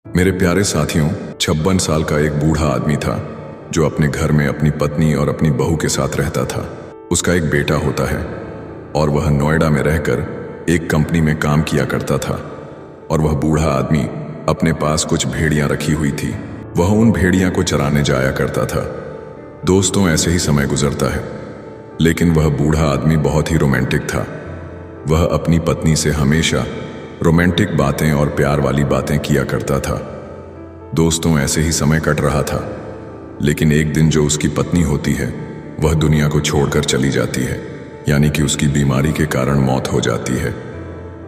मेरे प्यारे साथियों, 56 साल का एक बूढ़ा आदमी था जो अपने घर में अपनी पत्नी और अपनी बहू के साथ रहता था। उसका एक बेटा होता है और वह नोएडा में रहकर एक कंपनी में काम किया करता था। और वह बूढ़ा आदमी अपने पास कुछ भेड़ियां रखी हुई थी। वह उन भेड़ियां को चराने जाया करता था। दोस्तों, ऐसे ही समय गुजरता है, लेकिन वह बूढ़ा आदमी बहुत ही रोमांटिक था। वह अपनी पत्नी से हमेशा रोमांटिक बातें और प्यार वाली बातें किया करता था। दोस्तों, ऐसे ही समय कट रहा था, लेकिन एक दिन जो उसकी पत्नी होती है वह दुनिया को छोड़कर चली जाती है, यानी कि उसकी बीमारी के कारण मौत हो जाती है।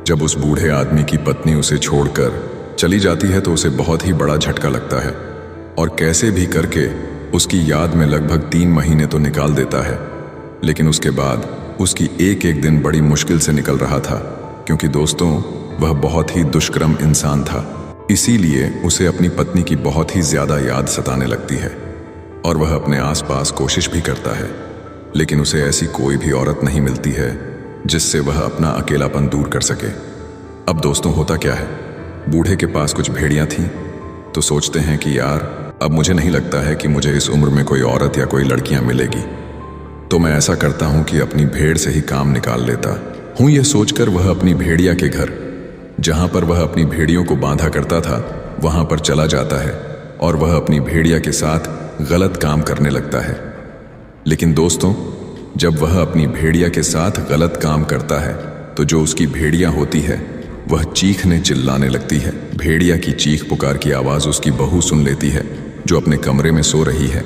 जब उस बूढ़े आदमी की पत्नी उसे छोड़कर चली जाती है तो उसे बहुत ही बड़ा झटका लगता है और कैसे भी करके उसकी याद में लगभग 3 महीने तो निकाल देता है। लेकिन उसके बाद उसकी एक एक दिन बड़ी मुश्किल से निकल रहा था, क्योंकि दोस्तों, वह बहुत ही दुष्कर्म इंसान था। इसीलिए उसे अपनी पत्नी की बहुत ही ज्यादा याद सताने लगती है और वह अपने आसपास कोशिश भी करता है, लेकिन उसे ऐसी कोई भी औरत नहीं मिलती है जिससे वह अपना अकेलापन दूर कर सके। अब दोस्तों, होता क्या है, बूढ़े के पास कुछ भेड़ियां थीं, तो सोचते हैं कि यार, अब मुझे नहीं लगता है कि मुझे इस उम्र में कोई औरत या कोई लड़कियां मिलेगी, तो मैं ऐसा करता हूं कि अपनी भेड़ से ही काम निकाल लेता हूं। यह सोचकर वह अपनी भेड़िया के घर, जहां पर वह अपनी भेड़ियों को बांधा करता था, वहां पर चला जाता है और वह अपनी भेड़िया के साथ गलत काम करने लगता है। लेकिन दोस्तों, जब वह अपनी भेड़िया के साथ गलत काम करता है तो जो उसकी भेड़िया होती है वह चीखने चिल्लाने लगती है। भेड़िया की चीख पुकार की आवाज उसकी बहू सुन लेती है, जो अपने कमरे में सो रही है।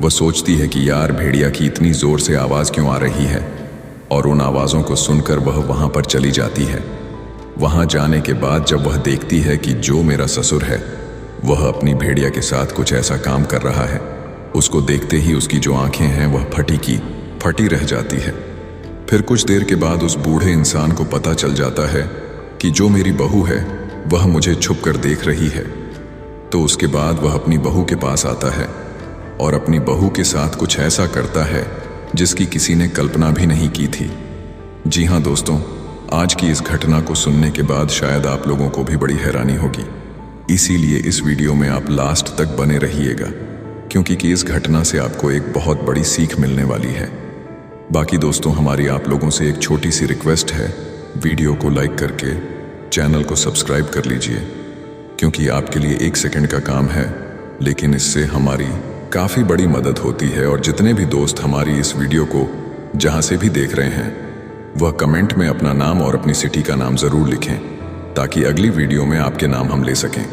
वह सोचती है कि यार, भेड़िया की इतनी जोर से आवाज क्यों आ रही है, और उन आवाजों को सुनकर वह वहां पर चली जाती है। वहां जाने के बाद जब वह देखती है कि जो मेरा ससुर है वह अपनी भेड़िया के साथ कुछ ऐसा काम कर रहा है, उसको देखते ही उसकी जो आंखें हैं वह फटी की फटी रह जाती है। फिर कुछ देर के बाद उस बूढ़े इंसान को पता चल जाता है कि जो मेरी बहू है वह मुझे छुप कर देख रही है। तो उसके बाद वह अपनी बहू के पास आता है और अपनी बहू के साथ कुछ ऐसा करता है जिसकी किसी ने कल्पना भी नहीं की थी। जी हाँ दोस्तों, आज की इस घटना को सुनने के बाद शायद आप लोगों को भी बड़ी हैरानी होगी, इसीलिए इस वीडियो में आप लास्ट तक बने रहिएगा, क्योंकि इस घटना से आपको एक बहुत बड़ी सीख मिलने वाली है। बाकी दोस्तों, हमारी आप लोगों से एक छोटी सी रिक्वेस्ट है, वीडियो को लाइक करके चैनल को सब्सक्राइब कर लीजिए, क्योंकि आपके लिए 1 सेकंड का काम है, लेकिन इससे हमारी काफ़ी बड़ी मदद होती है। और जितने भी दोस्त हमारी इस वीडियो को जहाँ से भी देख रहे हैं, वह कमेंट में अपना नाम और अपनी सिटी का नाम ज़रूर लिखें, ताकि अगली वीडियो में आपके नाम हम ले सकें।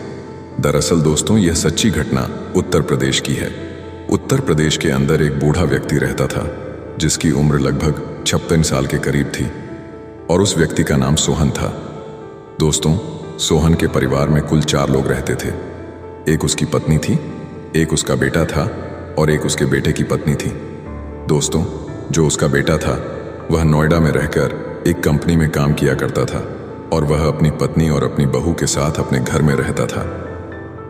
दरअसल दोस्तों, यह सच्ची घटना उत्तर प्रदेश की है। उत्तर प्रदेश के अंदर एक बूढ़ा व्यक्ति रहता था जिसकी उम्र लगभग 56 साल के करीब थी, और उस व्यक्ति का नाम सोहन था। दोस्तों, सोहन के परिवार में कुल 4 लोग रहते थे। एक उसकी पत्नी थी, एक उसका बेटा था और एक उसके बेटे की पत्नी थी। दोस्तों, जो उसका बेटा था वह नोएडा में रहकर एक कंपनी में काम किया करता था और वह अपनी पत्नी और अपनी बहू के साथ अपने घर में रहता था।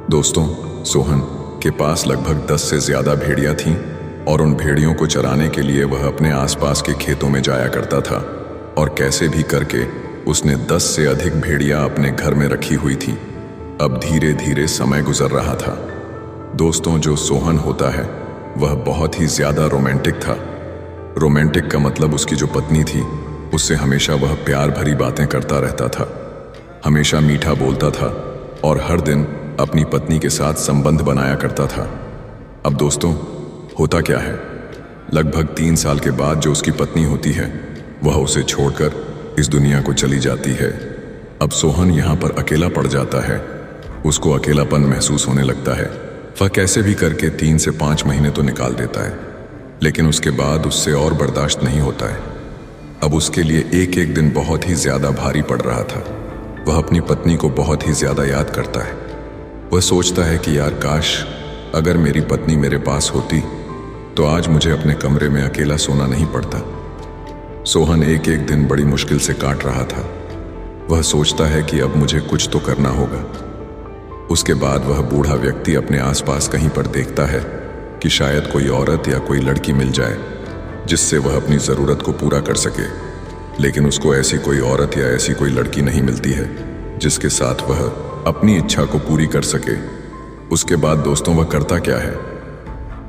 दोस्तों, सोहन के पास लगभग 10 से ज़्यादा भेड़ियां थीं और उन भेड़ियों को चराने के लिए वह अपने आसपास के खेतों में जाया करता था, और कैसे भी करके उसने 10 से अधिक भेड़ियां अपने घर में रखी हुई थीं। अब धीरे धीरे समय गुजर रहा था। दोस्तों, जो सोहन होता है वह बहुत ही ज़्यादा रोमांटिक था। रोमांटिक का मतलब उसकी जो पत्नी थी उससे हमेशा वह प्यार भरी बातें करता रहता था, हमेशा मीठा बोलता था और हर दिन अपनी पत्नी के साथ संबंध बनाया करता था। अब दोस्तों, होता क्या है, लगभग 3 साल के बाद जो उसकी पत्नी होती है वह उसे छोड़कर इस दुनिया को चली जाती है। अब सोहन यहाँ पर अकेला पड़ जाता है। उसको अकेलापन महसूस होने लगता है। वह कैसे भी करके 3 से 5 महीने तो निकाल देता है, लेकिन उसके बाद उससे और बर्दाश्त नहीं होता है। अब उसके लिए एक एक दिन बहुत ही ज़्यादा भारी पड़ रहा था। वह अपनी पत्नी को बहुत ही ज़्यादा याद करता है। वह सोचता है कि यार, काश अगर मेरी पत्नी मेरे पास होती तो आज मुझे अपने कमरे में अकेला सोना नहीं पड़ता। सोहन एक एक दिन बड़ी मुश्किल से काट रहा था। वह सोचता है कि अब मुझे कुछ तो करना होगा। उसके बाद वह बूढ़ा व्यक्ति अपने आसपास कहीं पर देखता है कि शायद कोई औरत या कोई लड़की मिल जाए जिससे वह अपनी ज़रूरत को पूरा कर सके। लेकिन उसको ऐसी कोई औरत या ऐसी कोई लड़की नहीं मिलती है जिसके साथ वह अपनी इच्छा को पूरी कर सके। उसके बाद दोस्तों वह करता क्या है,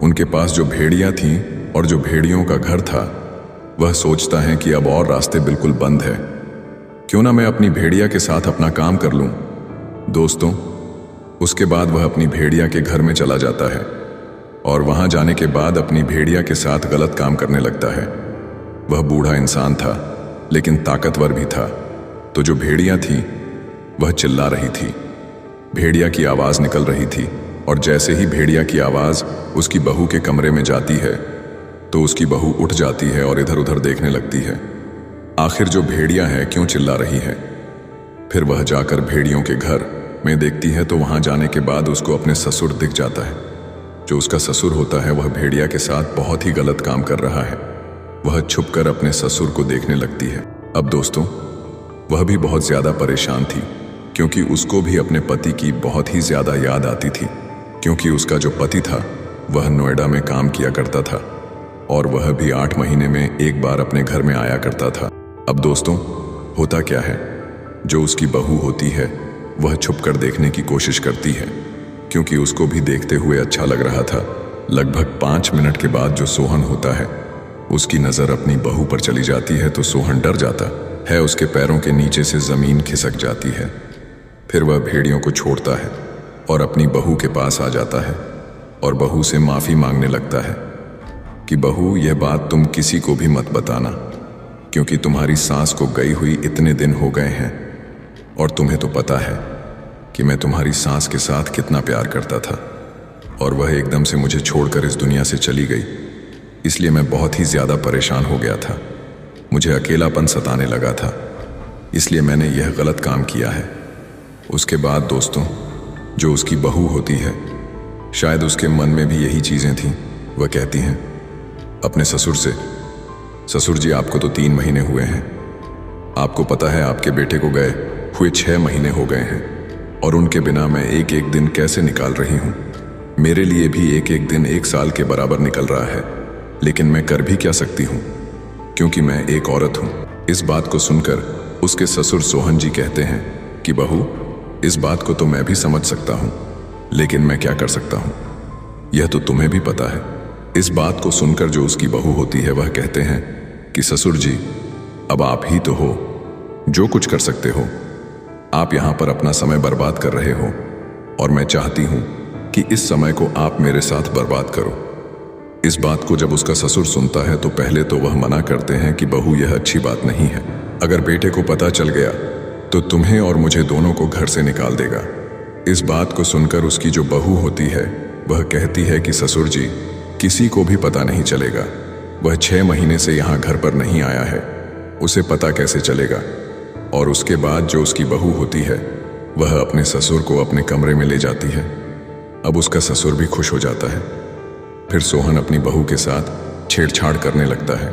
उनके पास जो भेड़ियां थीं और जो भेड़ियों का घर था, वह सोचता है कि अब और रास्ते बिल्कुल बंद है, क्यों ना मैं अपनी भेड़िया के साथ अपना काम कर लूं। दोस्तों उसके बाद वह अपनी भेड़िया के घर में चला जाता है और वहां जाने के बाद अपनी भेड़िया के साथ गलत काम करने लगता है। वह बूढ़ा इंसान था लेकिन ताकतवर भी था, तो जो भेड़िया थी वह चिल्ला रही थी। भेड़िया की आवाज निकल रही थी और जैसे ही भेड़िया की आवाज उसकी बहू के कमरे में जाती है तो उसकी बहू उठ जाती है और इधर उधर देखने लगती है। आखिर जो भेड़िया है क्यों चिल्ला रही है। फिर वह जाकर भेड़ियों के घर में देखती है तो वहां जाने के बाद उसको अपने ससुर दिख जाता है। जो उसका ससुर होता है वह भेड़िया के साथ बहुत ही गलत काम कर रहा है। वह छुपकर अपने ससुर को देखने लगती है। अब दोस्तों वह भी बहुत ज्यादा परेशान थी, क्योंकि उसको भी अपने पति की बहुत ही ज्यादा याद आती थी, क्योंकि उसका जो पति था वह नोएडा में काम किया करता था और वह भी 8 महीने में एक बार अपने घर में आया करता था। अब दोस्तों होता क्या है, जो उसकी बहू होती है वह छुपकर देखने की कोशिश करती है, क्योंकि उसको भी देखते हुए अच्छा लग रहा था। लगभग 5 मिनट के बाद जो सोहन होता है उसकी नजर अपनी बहू पर चली जाती है तो सोहन डर जाता है, उसके पैरों के नीचे से जमीन खिसक जाती है। फिर वह भेड़ियों को छोड़ता है और अपनी बहू के पास आ जाता है और बहू से माफी मांगने लगता है कि बहू यह बात तुम किसी को भी मत बताना, क्योंकि तुम्हारी सास को गई हुई इतने दिन हो गए हैं और तुम्हें तो पता है कि मैं तुम्हारी सास के साथ कितना प्यार करता था और वह एकदम से मुझे छोड़कर इस दुनिया से चली गई, इसलिए मैं बहुत ही ज्यादा परेशान हो गया था। मुझे अकेलापन सताने लगा था, इसलिए मैंने यह गलत काम किया है। उसके बाद दोस्तों जो उसकी बहू होती है, शायद उसके मन में भी यही चीजें थीं। वह कहती हैं अपने ससुर से, ससुर जी आपको तो 3 महीने हुए हैं, आपको पता है आपके बेटे को गए हुए 6 महीने हो गए हैं और उनके बिना मैं एक एक दिन कैसे निकाल रही हूँ। मेरे लिए भी एक एक दिन 1 साल के बराबर निकल रहा है, लेकिन मैं कर भी क्या सकती हूँ, क्योंकि मैं एक औरत हूँ। इस बात को सुनकर उसके ससुर सोहन जी कहते हैं कि बहू इस बात को तो मैं भी समझ सकता हूँ, लेकिन मैं क्या कर सकता हूँ, यह तो तुम्हें भी पता है। इस बात को सुनकर जो उसकी बहू होती है वह कहते हैं कि ससुर जी अब आप ही तो हो जो कुछ कर सकते हो, आप यहाँ पर अपना समय बर्बाद कर रहे हो और मैं चाहती हूँ कि इस समय को आप मेरे साथ बर्बाद करो। इस बात को जब उसका ससुर सुनता है तो पहले तो वह मना करते हैं कि बहू यह अच्छी बात नहीं है, अगर बेटे को पता चल गया तो तुम्हें और मुझे दोनों को घर से निकाल देगा। इस बात को सुनकर उसकी जो बहू होती है वह कहती है कि ससुर जी किसी को भी पता नहीं चलेगा, वह 6 महीने से यहाँ घर पर नहीं आया है, उसे पता कैसे चलेगा। और उसके बाद जो उसकी बहू होती है वह अपने ससुर को अपने कमरे में ले जाती है। अब उसका ससुर भी खुश हो जाता है। फिर सोहन अपनी बहू के साथ छेड़छाड़ करने लगता है,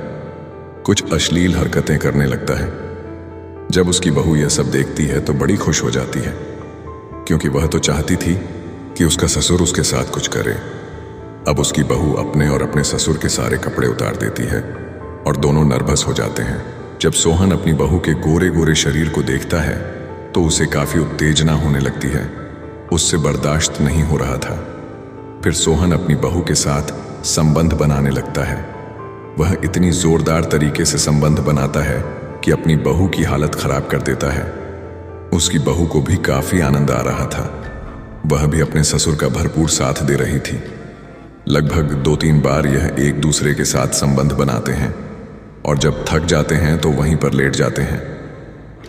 कुछ अश्लील हरकतें करने लगता है। जब उसकी बहू यह सब देखती है तो बड़ी खुश हो जाती है, क्योंकि वह तो चाहती थी कि उसका ससुर उसके साथ कुछ करे। अब उसकी बहू अपने और अपने ससुर के सारे कपड़े उतार देती है और दोनों नर्वस हो जाते हैं। जब सोहन अपनी बहू के गोरे गोरे शरीर को देखता है तो उसे काफी उत्तेजना होने लगती है, उससे बर्दाश्त नहीं हो रहा था। फिर सोहन अपनी बहू के साथ संबंध बनाने लगता है। वह इतनी जोरदार तरीके से संबंध बनाता है कि अपनी बहू की हालत खराब कर देता है। उसकी बहू को भी काफी आनंद आ रहा था, वह भी अपने ससुर का भरपूर साथ दे रही थी। लगभग 2-3 बार यह एक दूसरे के साथ संबंध बनाते हैं और जब थक जाते हैं तो वहीं पर लेट जाते हैं।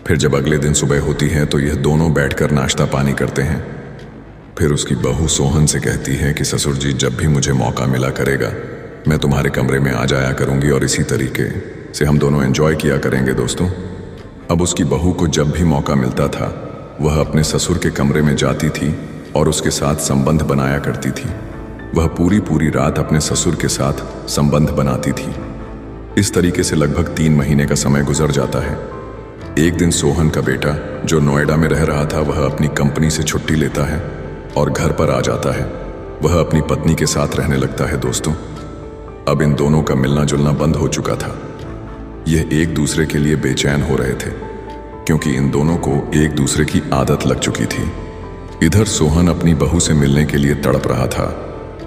फिर जब अगले दिन सुबह होती है तो यह दोनों बैठकर नाश्ता पानी करते हैं। फिर उसकी बहू सोहन से कहती है कि ससुर जी जब भी मुझे मौका मिला करेगा मैं तुम्हारे कमरे में आ जाया करूंगी और इसी तरीके से हम दोनों एंजॉय किया करेंगे। दोस्तों अब उसकी बहू को जब भी मौका मिलता था वह अपने ससुर के कमरे में जाती थी और उसके साथ संबंध बनाया करती थी। वह पूरी रात अपने ससुर के साथ संबंध बनाती थी। इस तरीके से लगभग 3 महीने का समय गुजर जाता है। एक दिन सोहन का बेटा जो नोएडा में रह रहा था वह अपनी कंपनी से छुट्टी लेता है और घर पर आ जाता है। वह अपनी पत्नी के साथ रहने लगता है। दोस्तों अब इन दोनों का मिलना जुलना बंद हो चुका था। यह एक दूसरे के लिए बेचैन हो रहे थे, क्योंकि इन दोनों को एक दूसरे की आदत लग चुकी थी। इधर सोहन अपनी बहू से मिलने के लिए तड़प रहा था,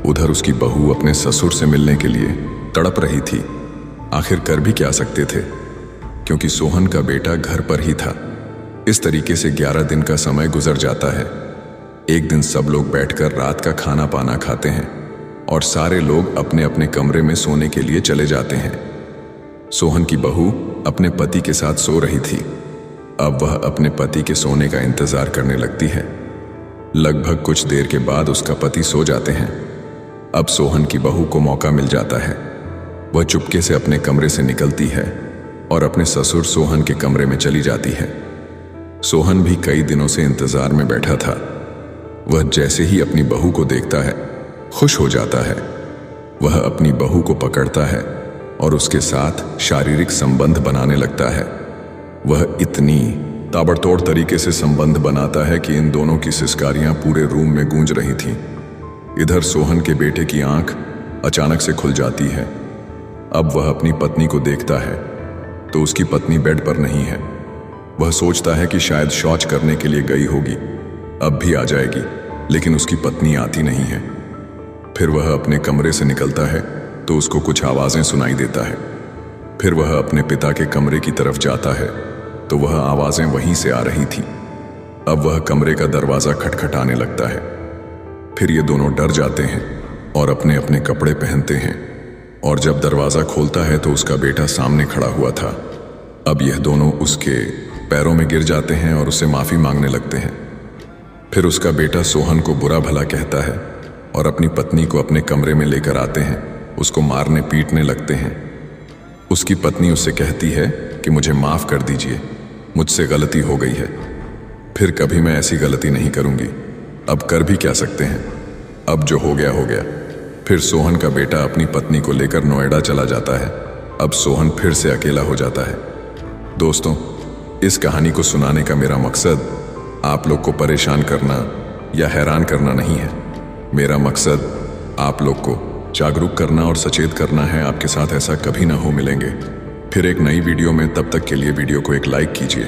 उधर उसकी बहू अपने ससुर से मिलने के लिए तड़प रही थी। आखिर कर भी क्या सकते थे, क्योंकि सोहन का बेटा घर पर ही था। इस तरीके से 11 दिन का समय गुजर जाता है। एक दिन सब लोग बैठकर रात का खाना पाना खाते हैं और सारे लोग अपने अपने कमरे में सोने के लिए चले जाते हैं। सोहन की बहू अपने पति के साथ सो रही थी। अब वह अपने पति के सोने का इंतजार करने लगती है। लगभग कुछ देर के बाद उसका पति सो जाते हैं। अब सोहन की बहू को मौका मिल जाता है। वह चुपके से अपने कमरे से निकलती है और अपने ससुर सोहन के कमरे में चली जाती है। सोहन भी कई दिनों से इंतजार में बैठा था। वह जैसे ही अपनी बहू को देखता है, खुश हो जाता है। वह अपनी बहू को पकड़ता है और उसके साथ शारीरिक संबंध बनाने लगता है। वह इतनी ताबड़तोड़ तरीके से संबंध बनाता है कि इन दोनों की सिसकारियां पूरे रूम में गूंज रही थीं। इधर सोहन के बेटे की आंख अचानक से खुल जाती है। अब वह अपनी पत्नी को देखता है तो उसकी पत्नी बेड पर नहीं है। वह सोचता है कि शायद शौच करने के लिए गई होगी, अब भी आ जाएगी, लेकिन उसकी पत्नी आती नहीं है। फिर वह अपने कमरे से निकलता है तो उसको कुछ आवाजें सुनाई देता है। फिर वह अपने पिता के कमरे की तरफ जाता है तो वह आवाजें वहीं से आ रही थी। अब वह कमरे का दरवाजा खटखटाने लगता है। फिर ये दोनों डर जाते हैं और अपने अपने कपड़े पहनते हैं, और जब दरवाजा खोलता है तो उसका बेटा सामने खड़ा हुआ था। अब यह दोनों उसके पैरों में गिर जाते हैं और उससे माफी मांगने लगते हैं। फिर उसका बेटा सोहन को बुरा भला कहता है और अपनी पत्नी को अपने कमरे में लेकर आते हैं, उसको मारने पीटने लगते हैं। उसकी पत्नी उससे कहती है कि मुझे माफ कर दीजिए, मुझसे गलती हो गई है, फिर कभी मैं ऐसी गलती नहीं करूंगी। अब कर भी क्या सकते हैं, अब जो हो गया हो गया। फिर सोहन का बेटा अपनी पत्नी को लेकर नोएडा चला जाता है। अब सोहन फिर से अकेला हो जाता है। दोस्तों, इस कहानी को सुनाने का मेरा मकसद आप लोग को परेशान करना या हैरान करना नहीं है। मेरा मकसद आप लोग को जागरूक करना और सचेत करना है। आपके साथ ऐसा कभी ना हो मिलेंगे फिर एक नई वीडियो में। तब तक के लिए वीडियो को एक लाइक कीजिए।